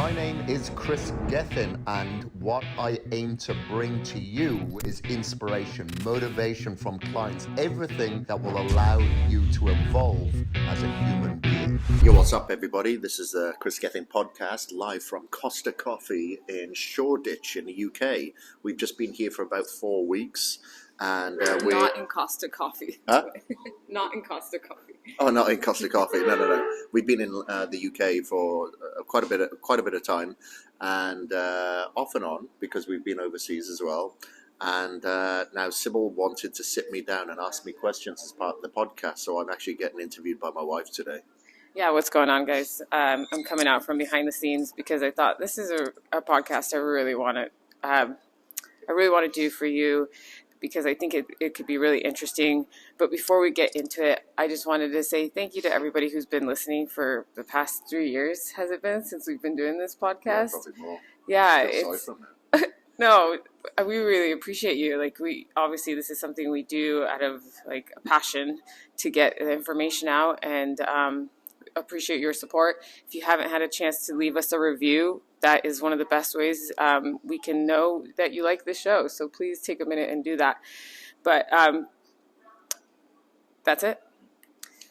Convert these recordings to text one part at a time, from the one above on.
My name is Kris Gethin, and what I aim to bring to you is inspiration, motivation from clients, everything that will allow you to evolve as a human being. Yo, what's up, everybody? This is the Kris Gethin podcast, live from Costa Coffee in Shoreditch in the UK. We've just been here for about 4 weeks. And we're not in Costa Coffee. Huh? Not in Costa Coffee. Oh, not in Costa Coffee. No. We've been in the UK for quite a bit of time, and off and on because we've been overseas as well. And now Sybil wanted to sit me down and ask me questions as part of the podcast, so I'm actually getting interviewed by my wife today. Yeah, what's going on, guys? I'm coming out from behind the scenes because I thought this is a podcast I really want to do for you, because I think it could be really interesting. But before we get into it, I just wanted to say thank you to everybody who's been listening for the past 3 years, has it been, since we've been doing this podcast? Yeah, probably more. Yeah, no, we really appreciate you. Like, obviously this is something we do out of like a passion to get the information out, and appreciate your support. If you haven't had a chance to leave us a review, that is one of the best ways we can know that you like the show. So please take a minute and do that. But that's it.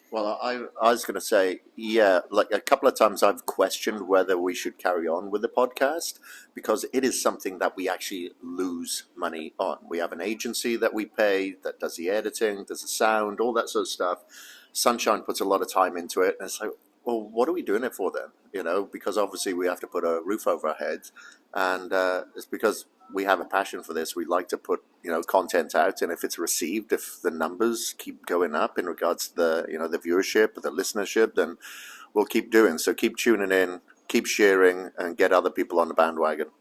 Well, I was going to say, yeah, like a couple of times I've questioned whether we should carry on with the podcast, because it is something that we actually lose money on. We have an agency that we pay that does the editing, does the sound, all that sort of stuff. Sunshine puts a lot of time into it, and it's like, well, what are we doing it for then? You know, because obviously we have to put a roof over our heads, and it's because we have a passion for this. We like to put, content out, and if it's received, if the numbers keep going up in regards to the, the viewership, the listenership, then we'll keep doing. So keep tuning in, keep sharing, and get other people on the bandwagon.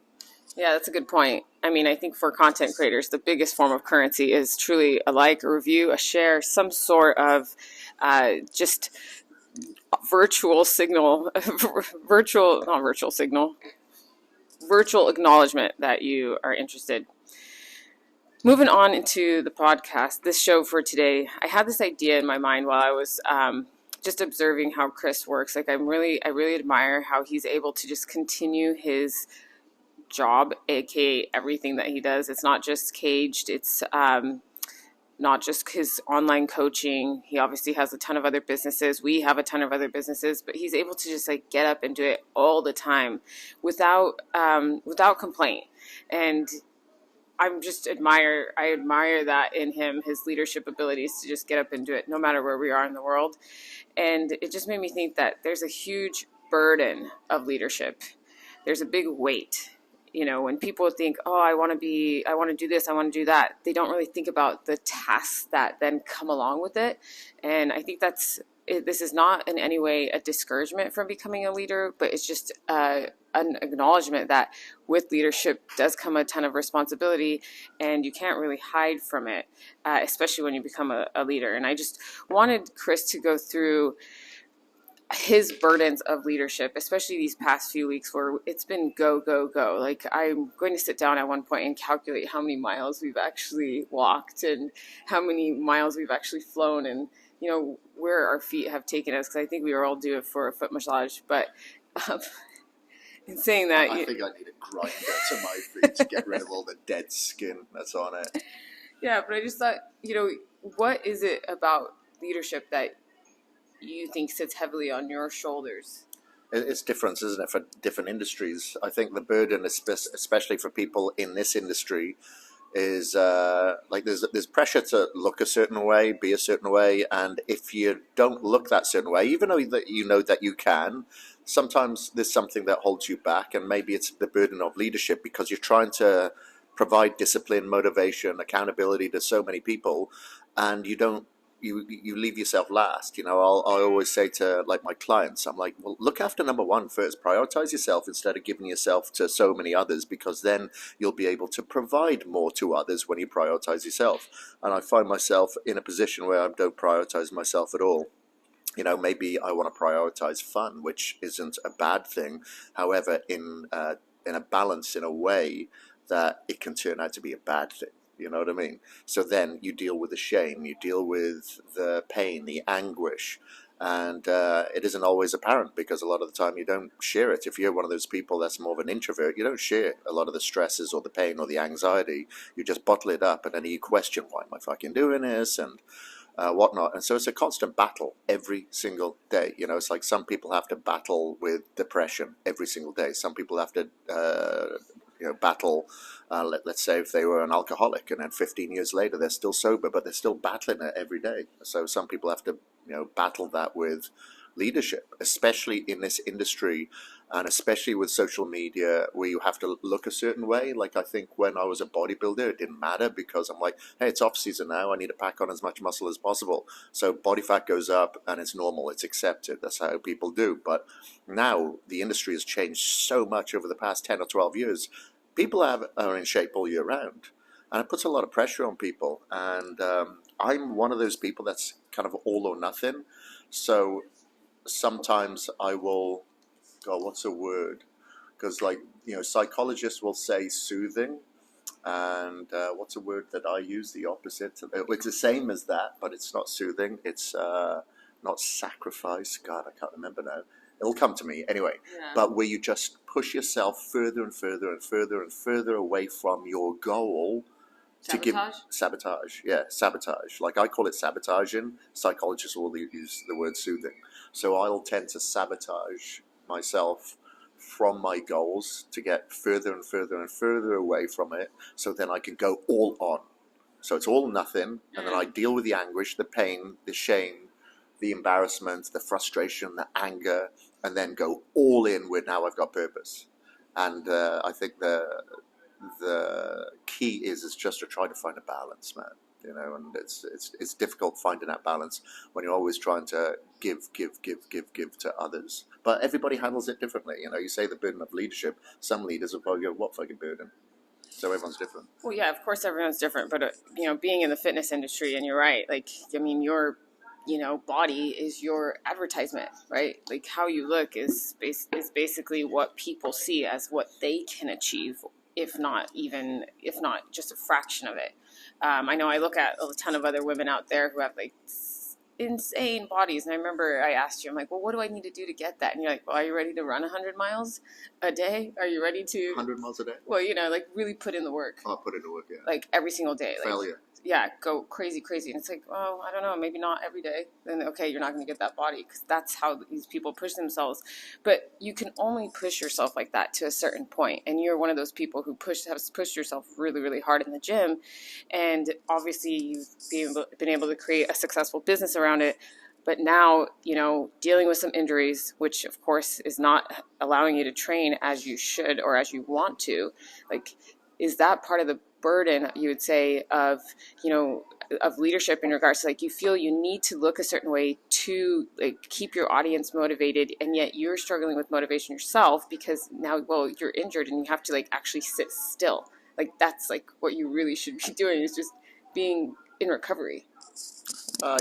Yeah, that's a good point. I mean, I think for content creators, the biggest form of currency is truly a like, a review, a share, some sort of just virtual acknowledgement that you are interested. Moving on into the podcast, this show for today, I had this idea in my mind while I was just observing how Kris works. Like, I really admire how he's able to just continue his job, aka everything that he does. It's not just Caged, it's not just his online coaching. He obviously has a ton of other businesses. We have a ton of other businesses, but he's able to just like get up and do it all the time without complaint. And I admire that in him, his leadership abilities to just get up and do it no matter where we are in the world. And it just made me think that there's a huge burden of leadership. There's a big weight. When people think, oh, I want to do this, I want to do that, they don't really think about the tasks that then come along with it. And I think this is not in any way a discouragement from becoming a leader, but it's just an acknowledgement that with leadership does come a ton of responsibility, and you can't really hide from it, especially when you become a leader. And I just wanted Kris to go through his burdens of leadership, especially these past few weeks where it's been go, go, go. Like, I'm going to sit down at one point and calculate how many miles we've actually walked and how many miles we've actually flown, and, where our feet have taken us, because I think we were all due for a foot massage. But in saying that, I think I need a grinder to my feet to get rid of all the dead skin that's on it. Yeah, but I just thought, what is it about leadership that you think sits heavily on your shoulders? It's different, isn't it, for different industries? I think the burden, especially for people in this industry, is there's pressure to look a certain way, be a certain way, and if you don't look that certain way, even though that that you can, sometimes there's something that holds you back, and maybe it's the burden of leadership because you're trying to provide discipline, motivation, accountability to so many people, and you don't. You leave yourself last. I always say to my clients, I'm like, well, look after number one first. Prioritize yourself instead of giving yourself to so many others, because then you'll be able to provide more to others when you prioritize yourself. And I find myself in a position where I don't prioritize myself at all. Maybe I want to prioritize fun, which isn't a bad thing. However, in a balance, in a way that it can turn out to be a bad thing. You know what I mean? So then you deal with the shame, you deal with the pain, the anguish, And it isn't always apparent because a lot of the time you don't share it. If you're one of those people that's more of an introvert, you don't share a lot of the stresses or the pain or the anxiety. You just bottle it up, and then you question, why am I fucking doing this, and whatnot. And so it's a constant battle every single day. You know, it's like some people have to battle with depression every single day. Some people have to battle, let's say if they were an alcoholic and then 15 years later they're still sober, but they're still battling it every day. So some people have to, battle that with leadership, especially in this industry, and especially with social media, where you have to look a certain way. Like, I think when I was a bodybuilder, it didn't matter because I'm like, hey, it's off season now. I need to pack on as much muscle as possible. So body fat goes up and it's normal. It's accepted. That's how people do. But now the industry has changed so much over the past 10 or 12 years. People are in shape all year round. And it puts a lot of pressure on people. And I'm one of those people that's kind of all or nothing. So sometimes I will go, what's a word? Because, psychologists will say soothing. And what's a word that I use? The opposite. It's the same as that, but it's not soothing. It's not sacrifice. God, I can't remember now. It'll come to me anyway. Yeah. But where you just push yourself further and further and further and further away from your goal. Sabotage. Yeah, sabotage. Like, I call it sabotaging. Psychologists will use the word soothing. So I'll tend to sabotage myself from my goals to get further and further and further away from it, so then I can go all on. So it's all nothing, and then I deal with the anguish, the pain, the shame, the embarrassment, the frustration, the anger, and then go all in where now I've got purpose. And I think the key is just to try to find a balance, man. And it's difficult finding that balance when you're always trying to give to others. But everybody handles it differently. You say the burden of leadership. Some leaders will probably go, what fucking burden? So everyone's different. Well, yeah, of course everyone's different. But, being in the fitness industry, and you're right, your body is your advertisement, right? Like, how you look is basically what people see as what they can achieve, if not just a fraction of it. I know I look at a ton of other women out there who have insane bodies. And I remember I asked you, I'm like, well, what do I need to do to get that? And you're like, well, are you ready to run 100 miles a day? Are you ready to 100 miles a day? Well, really put in the work. I'll put in the work, yeah. Like every single day. Failure. Yeah, go crazy. And it's like, oh, I don't know, maybe not every day. Then, okay, you're not going to get that body, because that's how these people push themselves. But you can only push yourself like that to a certain point. And you're one of those people who has pushed yourself really, really hard in the gym. And obviously you've been able to create a successful business around it. But now, dealing with some injuries, which of course is not allowing you to train as you should or as you want to, is that part of the burden, you would say, of leadership in regards to you feel you need to look a certain way to keep your audience motivated, and yet you're struggling with motivation yourself because now, you're injured and you have to actually sit still. That's what you really should be doing, is just being in recovery.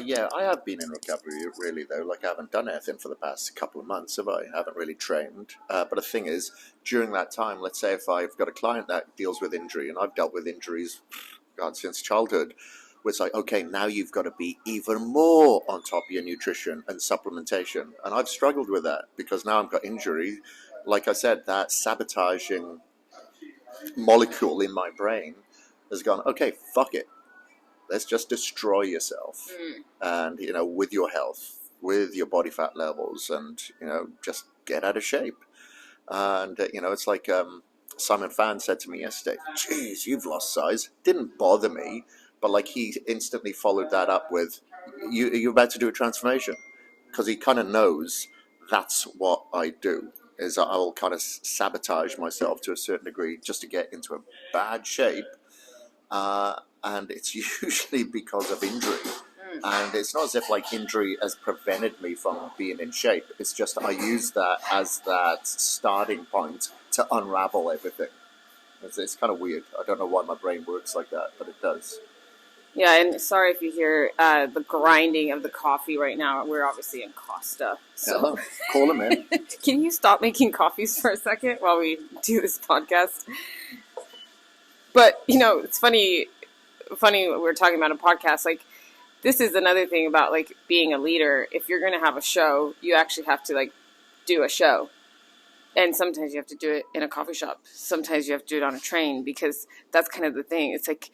Yeah, I have been in recovery, really, though. I haven't done anything for the past couple of months, have I? I haven't really trained. But the thing is, during that time, let's say if I've got a client that deals with injury, and I've dealt with injuries, God, since childhood, where it's okay, now you've got to be even more on top of your nutrition and supplementation. And I've struggled with that because now I've got injury. Like I said, that sabotaging molecule in my brain has gone, okay, fuck it. Let's just destroy yourself, and with your health, with your body fat levels, and just get out of shape. And it's like Simon Fan said to me yesterday, "Geez, you've lost size." Didn't bother me, but he instantly followed that up with, "You're about to do a transformation," because he kind of knows that's what I do. Is I'll kind of sabotage myself to a certain degree just to get into a bad shape. And it's usually because of injury. And it's not as if injury has prevented me from being in shape. It's just I use that as that starting point to unravel everything. It's kind of weird. I don't know why my brain works like that, but it does. Yeah, and sorry if you hear the grinding of the coffee right now. We're obviously in Costa. So. Hello. Call him in. Can you stop making coffees for a second while we do this podcast? But, it's funny we were talking about a podcast, this is another thing about like being a leader. If you're going to have a show, you actually have to like do a show. And sometimes you have to do it in a coffee shop. Sometimes you have to do it on a train, because that's kind of the thing. It's like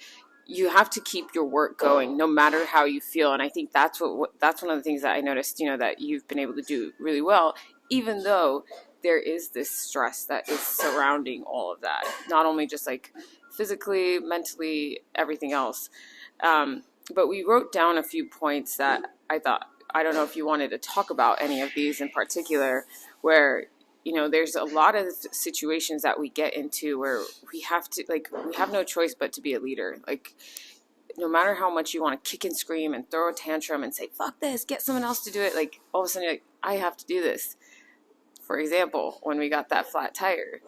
you have to keep your work going no matter how you feel. And I think that's that's one of the things that I noticed, that you've been able to do really well, even though there is this stress that is surrounding all of that. Not only just like physically, mentally, everything else. But we wrote down a few points that I thought, I don't know if you wanted to talk about any of these in particular, where there's a lot of situations that we get into where we have no choice but to be a leader. Like, no matter how much you want to kick and scream and throw a tantrum and say, fuck this, get someone else to do it. Like, all of a sudden, you're like, I have to do this. For example, when we got that flat tire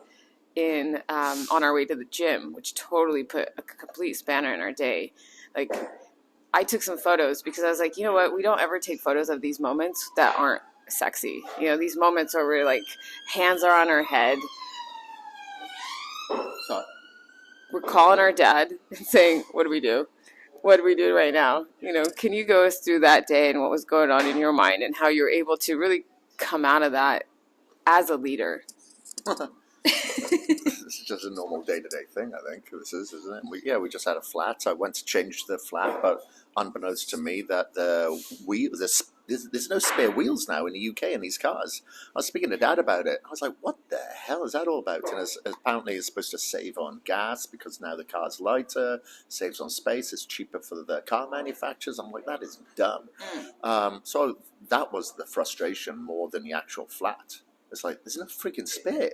on our way to the gym, which totally put a complete spanner in our day. Like, I took some photos because I was like, you know what? We don't ever take photos of these moments that aren't sexy. These moments where we're like, hands are on our head. Sorry. We're calling our dad and saying, what do we do? What do we do right now? Can you go us through that day and what was going on in your mind and how you're able to really come out of that as a leader? This is just a normal day-to-day thing, I think. This is, isn't it? We just had a flat. I went to change the flat, but unbeknownst to me, that there's no spare wheels now in the UK in these cars. I was speaking to Dad about it. I was like, what the hell is that all about? And apparently it's supposed to save on gas because now the car's lighter, saves on space, it's cheaper for the car manufacturers. I'm like, that is dumb. So that was the frustration more than the actual flat. It's like, there's no freaking spare.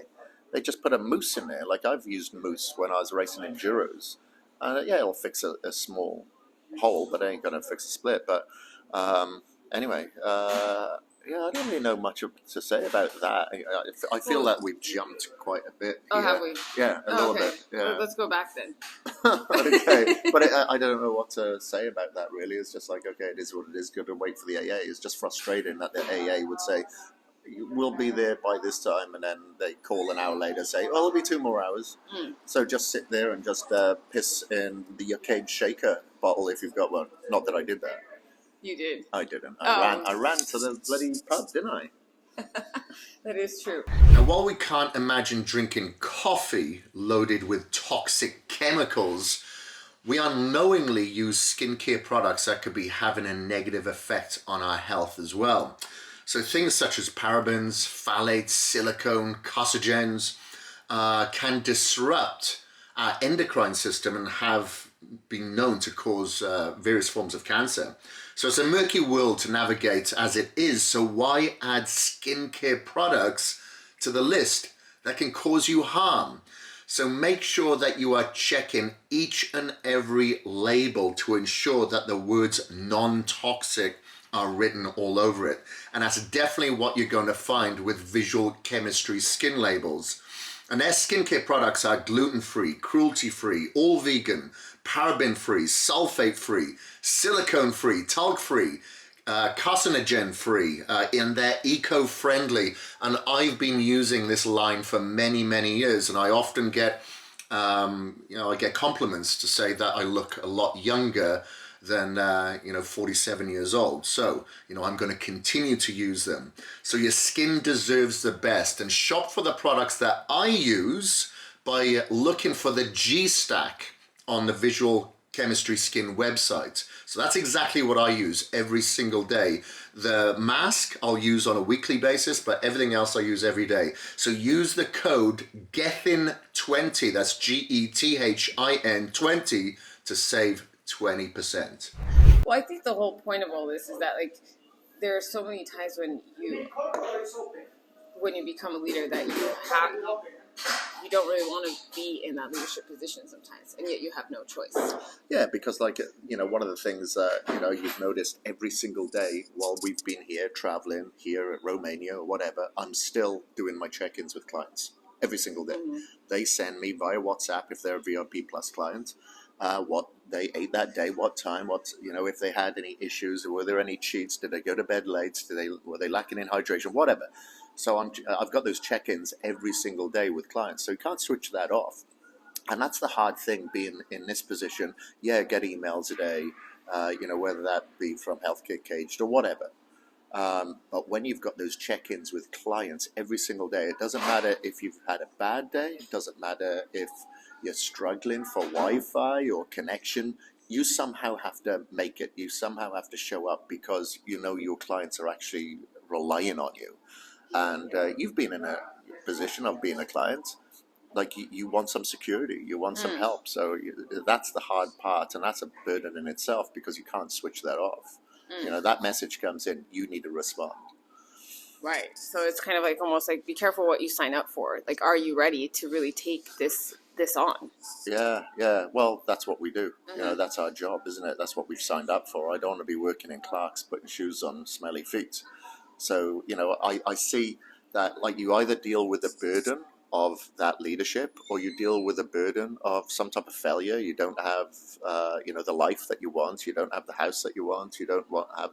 They just put a mousse in there. Like, I've used mousse when I was racing enduros. It'll fix a small hole, but it ain't going to fix a split. But anyway, I don't really know much to say about that. I feel that we've jumped quite a bit here. Oh, have we? Yeah, a little bit. Yeah. Well, let's go back then. Okay, but I don't know what to say about that, really. It's just like, okay, it is what it is. Good to wait for the AA. It's just frustrating that the AA would say, we'll be there by this time, and then they call an hour later, say, oh, it'll be 2 more hours. So just sit there and just piss in the arcade shaker bottle if you've got one. Not that I did that. You did. I didn't. I ran to the bloody pub, didn't I? That is true. Now, while we can't imagine drinking coffee loaded with toxic chemicals, we unknowingly use skincare products that could be having a negative effect on our health as well. So things such as parabens, phthalates, silicone, carcinogens can disrupt our endocrine system and have been known to cause various forms of cancer. So it's a murky world to navigate as it is. So why add skincare products to the list that can cause you harm? So make sure that you are checking each and every label to ensure that the words non-toxic are written all over it. And that's definitely what you're going to find with visual chemistry skin labels. And their skincare products are gluten-free, cruelty-free, all vegan, paraben-free, sulfate-free, silicone-free, talc-free, carcinogen-free, and they're eco-friendly. And I've been using this line for many, many years, and I often get, I get compliments to say that I look a lot younger than 47 years old. So I'm going to continue to use them. So your skin deserves the best, and shop for the products that I use by looking for the G stack on the Visual Chemistry Skin website. So that's exactly what I use every single day. The mask I'll use on a weekly basis, but everything else I use every day. So use the code GETHIN20, that's GETHIN 20, to save 20%. Well, I think the whole point of all this is that, like, there are so many times when you become a leader that you don't really want to be in that leadership position sometimes, and yet you have no choice. Yeah, because one of the things you've noticed every single day while we've been here traveling here at Romania or whatever, I'm still doing my check-ins with clients every single day. Mm-hmm. They send me via WhatsApp if they're a VIP Plus client. What they ate that day, what time, if they had any issues, were there any cheats, did they go to bed late, were they lacking in hydration, whatever. So I've got those check-ins every single day with clients, so you can't switch that off. And that's the hard thing being in this position. Yeah, get emails a day, whether that be from Healthcare Caged or whatever. But when you've got those check-ins with clients every single day, it doesn't matter if you've had a bad day, it doesn't matter if you're struggling for Wi-Fi or connection, you somehow have to make it. You somehow have to show up because you know your clients are actually relying on you. And you've been in a position of being a client. Like you want some security, you want some help. So that's the hard part, and that's a burden in itself because you can't switch that off. That message comes in, you need to respond. Right. So it's kind of like almost like be careful what you sign up for. Like, are you ready to really take this on? Yeah. Well, that's what we do. That's our job, isn't it? That's what we've signed up for. I don't want to be working in Clark's putting shoes on smelly feet. So, I see that like you either deal with the burden of that leadership or you deal with the burden of some type of failure. You don't have, the life that you want. You don't have the house that you want. You don't have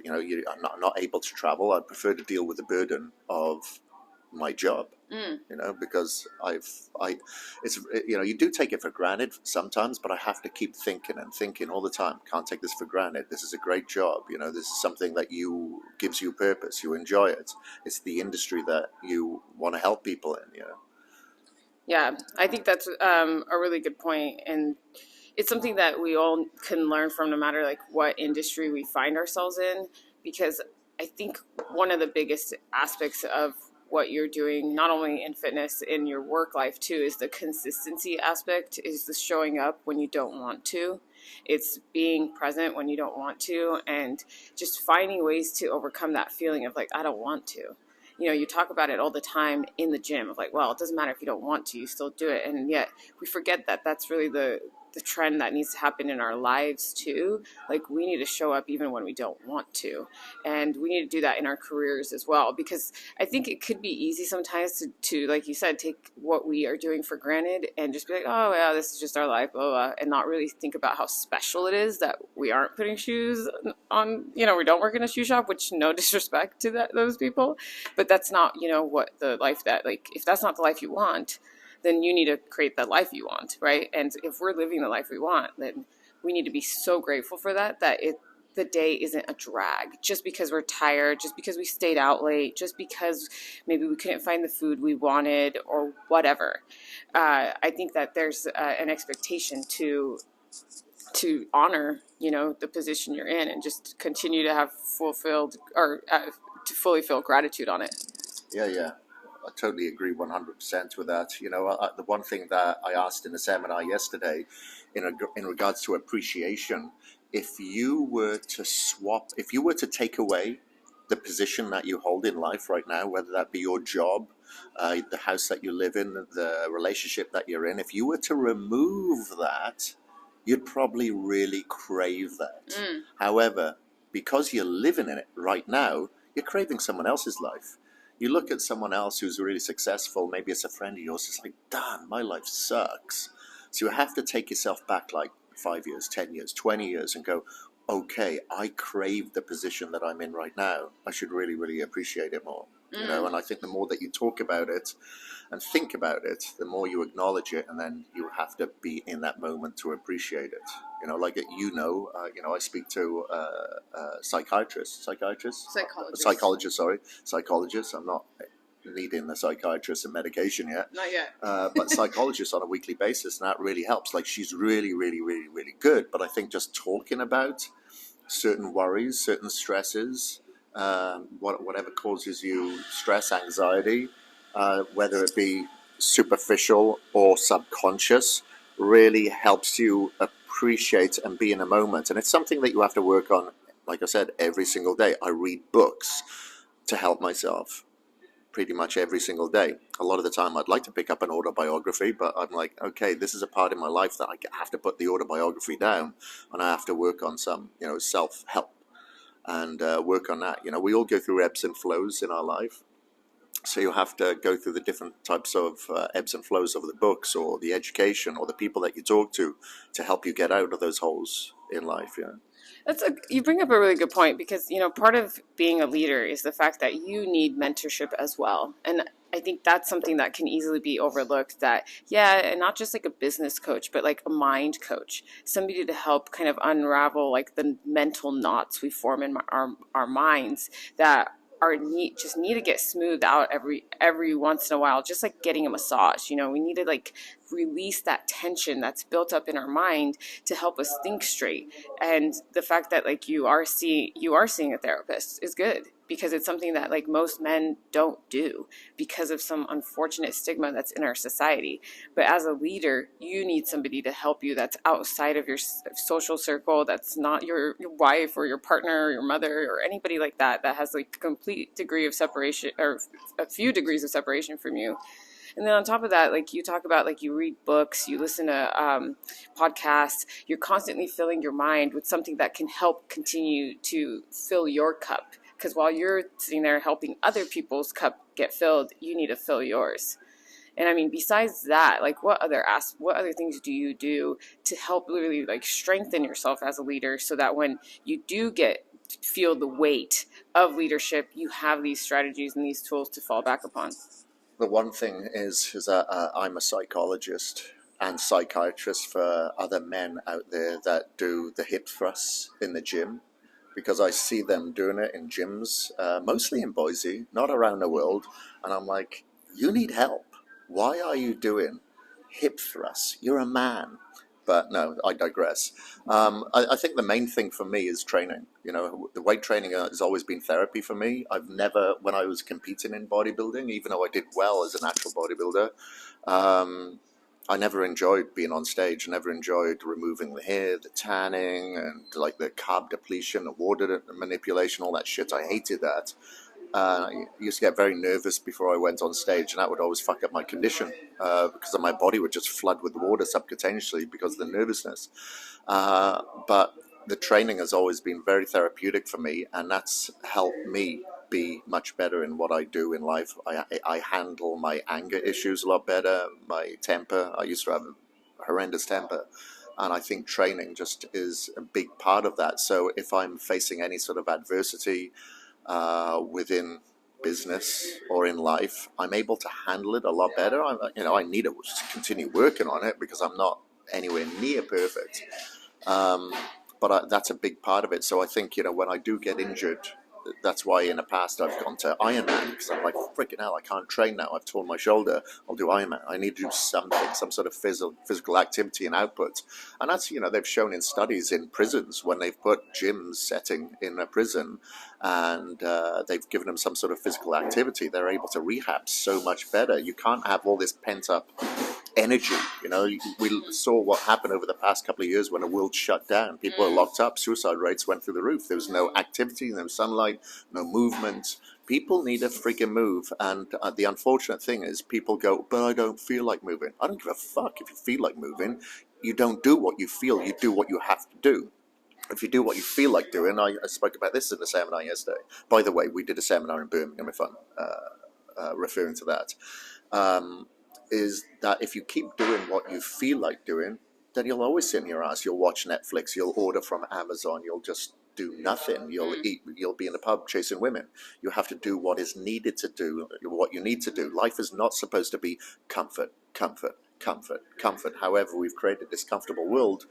you're not able to travel. I prefer to deal with the burden of my job, because you do take it for granted sometimes, but I have to keep thinking all the time. Can't take this for granted. This is a great job. This is something that gives you purpose. You enjoy it. It's the industry that you want to help people in. Yeah, I think that's a really good point, and it's something that we all can learn from, no matter like what industry we find ourselves in. Because I think one of the biggest aspects of what you're doing, not only in fitness, in your work life too, is the consistency aspect, is the showing up when you don't want to. It's being present when you don't want to, and just finding ways to overcome that feeling of like, I don't want to. You talk about it all the time in the gym of like, well, it doesn't matter if you don't want to, you still do it. And yet we forget that that's really the trend that needs to happen in our lives too. Like, we need to show up even when we don't want to. And we need to do that in our careers as well, because I think it could be easy sometimes to like you said, take what we are doing for granted and just be like, oh yeah, this is just our life, blah, blah, and not really think about how special it is that we aren't putting shoes on, we don't work in a shoe shop, which no disrespect to those people, but that's not, what the life that, like, if that's not the life you want, then you need to create the life you want, right? And if we're living the life we want, then we need to be so grateful for that the day isn't a drag just because we're tired, just because we stayed out late, just because maybe we couldn't find the food we wanted or whatever. I think that there's an expectation to honor, the position you're in, and just continue to have fulfilled or to fully feel gratitude on it. Yeah. I totally agree 100% with that. The one thing that I asked in the seminar yesterday in regards to appreciation, if you were to take away the position that you hold in life right now, whether that be your job, the house that you live in, the relationship that you're in, if you were to remove that, you'd probably really crave that. However, because you're living in it right now, you're craving someone else's life. You look at someone else who's really successful, maybe it's a friend of yours, it's like, damn, my life sucks. So you have to take yourself back like 5 years, 10 years, 20 years and go, okay, I crave the position that I'm in right now. I should really, really appreciate it more. And I think the more that you talk about it and think about it, the more you acknowledge it, and then you have to be in that moment to appreciate it. I speak to psychologists. I'm not needing a psychiatrist and medication yet. Not yet. But psychologists on a weekly basis, and that really helps. Like, she's really, really, really, really good. But I think just talking about certain worries, certain stresses, whatever causes you stress, anxiety, whether it be superficial or subconscious, really helps you appreciate and be in a moment. And it's something that you have to work on, like I said, every single day. I read books to help myself pretty much every single day. A lot of the time I'd like to pick up an autobiography, but I'm like, okay, this is a part in my life that I have to put the autobiography down, and I have to work on some, self-help and work on that. We all go through ebbs and flows in our life. So you have to go through the different types of ebbs and flows of the books or the education or the people that you talk to help you get out of those holes in life. You bring up a really good point, because, part of being a leader is the fact that you need mentorship as well. And I think that's something that can easily be overlooked, that, yeah, and not just like a business coach, but like a mind coach, somebody to help kind of unravel like the mental knots we form in our minds that just need to get smoothed out every once in a while, just like getting a massage. We need to like release that tension that's built up in our mind to help us think straight. And the fact that like you are seeing a therapist is good, because it's something that like most men don't do because of some unfortunate stigma that's in our society. But as a leader, you need somebody to help you that's outside of your social circle, that's not your wife or your partner or your mother or anybody like that, that has like a complete degree of separation or a few degrees of separation from you. And then on top of that, like you talk about, like you read books, you listen to podcasts, you're constantly filling your mind with something that can help continue to fill your cup. Because while you're sitting there helping other people's cup get filled, you need to fill yours. And I mean, besides that, like what other things do you do to help literally like strengthen yourself as a leader, so that when you do feel the weight of leadership, you have these strategies and these tools to fall back upon? The one thing is that I'm a psychologist and psychiatrist for other men out there that do the hip thrusts in the gym, because I see them doing it in gyms, mostly in Boise, not around the world. And I'm like, you need help. Why are you doing hip thrusts? You're a man. But no, I digress. I think the main thing for me is training. The weight training has always been therapy for me. I've never, when I was competing in bodybuilding, even though I did well as a natural bodybuilder, I never enjoyed being on stage. I never enjoyed removing the hair, the tanning, and like the carb depletion, the water manipulation, all that shit. I hated that. I used to get very nervous before I went on stage, and that would always fuck up my condition because my body would just flood with water subcutaneously because of the nervousness. But the training has always been very therapeutic for me, and that's helped me be much better in what I do in life. I handle my anger issues a lot better, my temper. I used to have a horrendous temper. And I think training just is a big part of that. So if I'm facing any sort of adversity, within business or in life, I'm able to handle it a lot better. I need to continue working on it because I'm not anywhere near perfect. But that's a big part of it. So I think, when I do get injured, that's why in the past I've gone to Ironman, because I'm like, freaking hell, I can't train now. I've torn my shoulder. I'll do Ironman. I need to do something, some sort of physical activity and output. And that's, they've shown in studies in prisons, when they've put gym setting in a prison and they've given them some sort of physical activity, they're able to rehab so much better. You can't have all this pent up energy. We saw what happened over the past couple of years when the world shut down. People were locked up. Suicide rates went through the roof. There was no activity, no sunlight, no movement. People need to freaking move. And the unfortunate thing is people go, but I don't feel like moving. I don't give a fuck if you feel like moving. You don't do what you feel. You do what you have to do. If you do what you feel like doing, I spoke about this in the seminar yesterday. By the way, we did a seminar in Birmingham, if I'm referring to that. Is that if you keep doing what you feel like doing, then you'll always sit in your ass. You'll watch Netflix. You'll order from Amazon. You'll just do nothing. You'll eat. You'll be in the pub chasing women. You have to do what is needed to do, what you need to do. Life is not supposed to be comfort, comfort, comfort, comfort. However, we've created this comfortable world,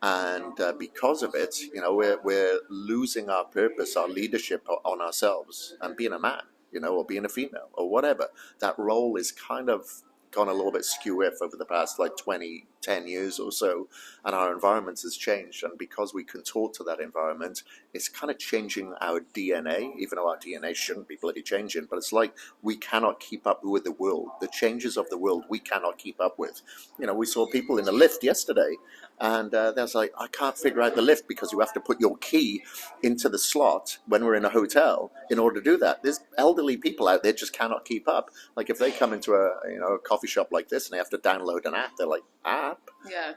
and because of it, we're losing our purpose, our leadership on ourselves, and being a man, or being a female, or whatever. That role is kind of gone a little bit skew-if over the past 10 years or so, and our environment has changed, and because we contort to that environment, it's kind of changing our DNA, even though our DNA shouldn't be bloody changing. But it's like we cannot keep up with the world. The changes of the world we cannot keep up with. We saw people in the lift yesterday, and there's like, I can't figure out the lift because you have to put your key into the slot when we're in a hotel in order to do that. There's elderly people out there just cannot keep up. Like if they come into a coffee shop like this and they have to download an app, they're like, app? Yeah.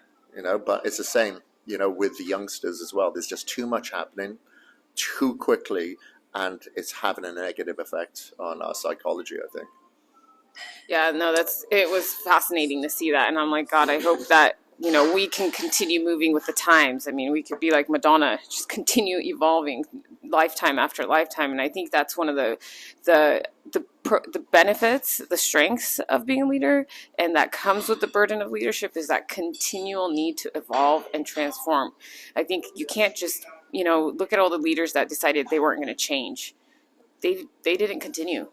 But it's the same, with the youngsters as well. There's just too much happening too quickly, and it's having a negative effect on our psychology, I think. Yeah, no, it was fascinating to see that. And I'm like, God, I hope that we can continue moving with the times. I mean, we could be like Madonna, just continue evolving lifetime after lifetime. And I think that's one of the benefits, the strengths of being a leader, and that comes with the burden of leadership, is that continual need to evolve and transform. I think you can't just, look at all the leaders that decided they weren't going to change. They didn't continue.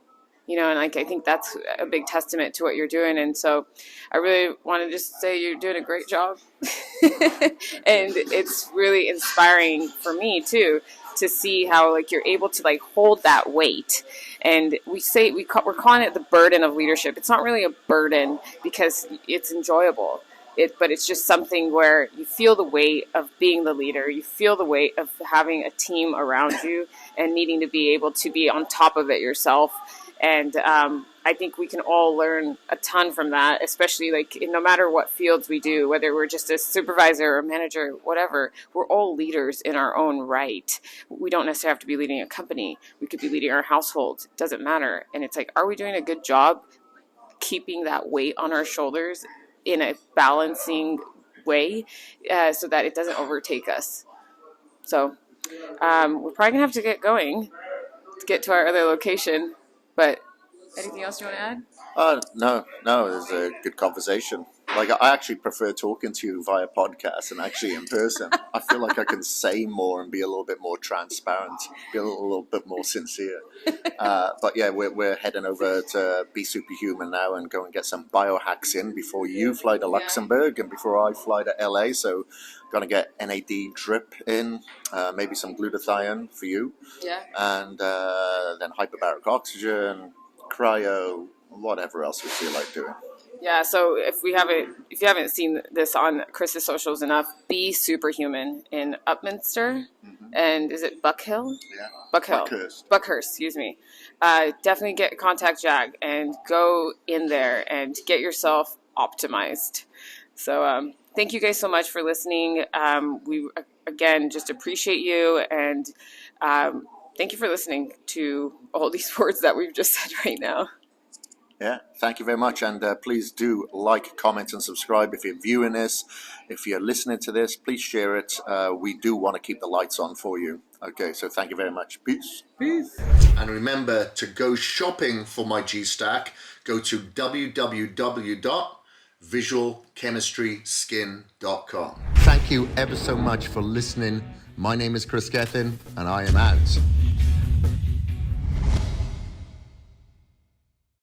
And I think that's a big testament to what you're doing. And so I really want to just say you're doing a great job. And it's really inspiring for me too, to see how you're able to hold that weight. And we're calling it the burden of leadership. It's not really a burden because it's enjoyable. But it's just something where you feel the weight of being the leader. You feel the weight of having a team around you and needing to be able to be on top of it yourself. And I think we can all learn a ton from that, especially no matter what fields we do, whether we're just a supervisor or manager, whatever, we're all leaders in our own right. We don't necessarily have to be leading a company. We could be leading our households. It doesn't matter. And it's are we doing a good job keeping that weight on our shoulders in a balancing way so that it doesn't overtake us? So we're probably going to have to get going to get to our other location. But anything else you want to add? No, it was a good conversation. I actually prefer talking to you via podcast and actually in person. I feel like I can say more and be a little bit more transparent, be a little bit more sincere. But yeah, we're heading over to Be Superhuman now and go and get some biohacks in before you fly to Luxembourg and before I fly to LA. So going to get NAD drip in, maybe some glutathione for you. Yeah. And then hyperbaric oxygen, cryo, whatever else we feel like doing. Yeah, so if you haven't seen this on Kris's socials enough, Be Superhuman in Upminster, and is it Buckhill? Yeah. Buckhurst, excuse me. Definitely contact Jag and go in there and get yourself optimized. So thank you guys so much for listening. We again just appreciate you, and thank you for listening to all these words that we've just said right now. Yeah, thank you very much. And please do like, comment, and subscribe if you're viewing this. If you're listening to this, please share it. We do want to keep the lights on for you. Okay, so thank you very much. Peace. And remember to go shopping for my G-Stack. Go to www.visualchemistryskin.com. Thank you ever so much for listening. My name is Kris Gethin, and I am out.